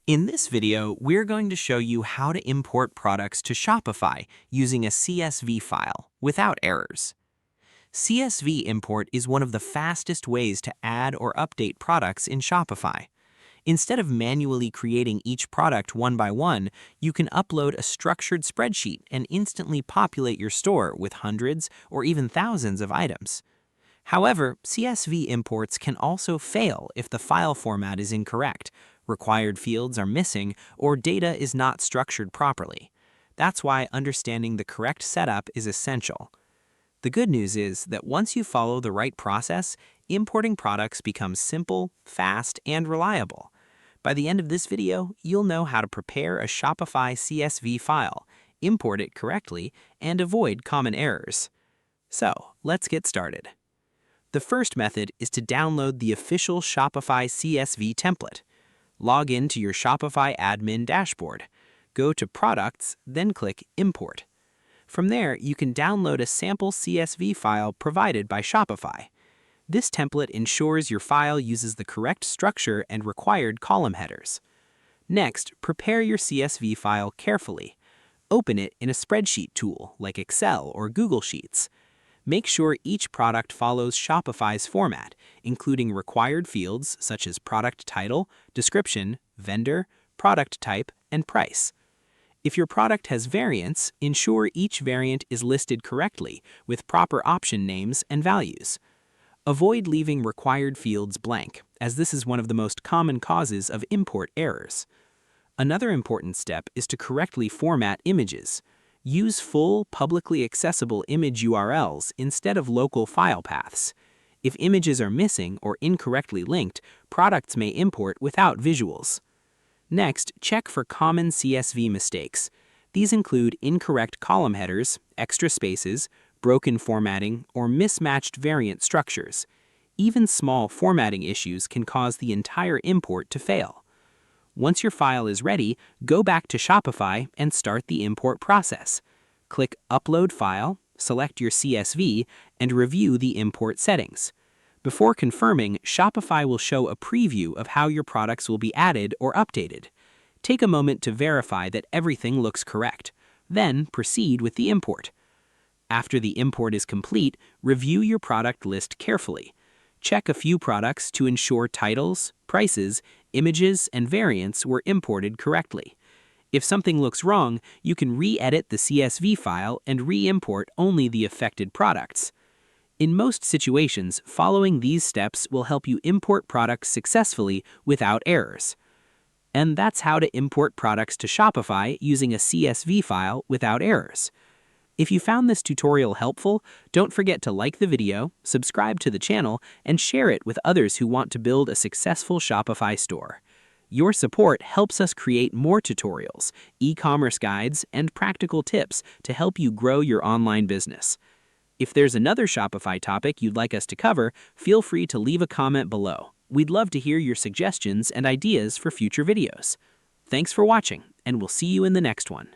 In this video, we're going to show you how to import products to Shopify using a CSV file without errors. CSV import is one of the fastest ways to add or update products in Shopify. Instead of manually creating each product one by one, you can upload a structured spreadsheet and instantly populate your store with hundreds or even thousands of items. However, CSV imports can also fail if the file format is incorrect, required fields are missing, or data is not structured properly. That's why understanding the correct setup is essential. The good news is that once you follow the right process, importing products becomes simple, fast, and reliable. By the end of this video, you'll know how to prepare a Shopify CSV file, import it correctly, and avoid common errors. So, let's get started. The first method is to download the official Shopify CSV template. Log into your Shopify admin dashboard. Go to Products, then click Import. From there, you can download a sample CSV file provided by Shopify. This template ensures your file uses the correct structure and required column headers. Next, prepare your CSV file carefully. Open it in a spreadsheet tool like Excel or Google Sheets. Make sure each product follows Shopify's format, including required fields such as product title, description, vendor, product type, and price. If your product has variants, ensure each variant is listed correctly with proper option names and values. Avoid leaving required fields blank, as this is one of the most common causes of import errors. Another important step is to correctly format images. Use full, publicly accessible image URLs instead of local file paths. If images are missing or incorrectly linked, products may import without visuals. Next, check for common CSV mistakes. These include incorrect column headers, extra spaces, broken formatting, or mismatched variant structures. Even small formatting issues can cause the entire import to fail. Once your file is ready, go back to Shopify and start the import process. Click Upload File, select your CSV, and review the import settings. Before confirming, Shopify will show a preview of how your products will be added or updated. Take a moment to verify that everything looks correct. Then proceed with the import. After the import is complete, review your product list carefully. Check a few products to ensure titles, prices, images, and variants were imported correctly. If something looks wrong, you can re-edit the CSV file and re-import only the affected products. In most situations, following these steps will help you import products successfully without errors. And that's how to import products to Shopify using a CSV file without errors. If you found this tutorial helpful, don't forget to like the video, subscribe to the channel, and share it with others who want to build a successful Shopify store. Your support helps us create more tutorials, e-commerce guides, and practical tips to help you grow your online business. If there's another Shopify topic you'd like us to cover, feel free to leave a comment below. We'd love to hear your suggestions and ideas for future videos. Thanks for watching, and we'll see you in the next one.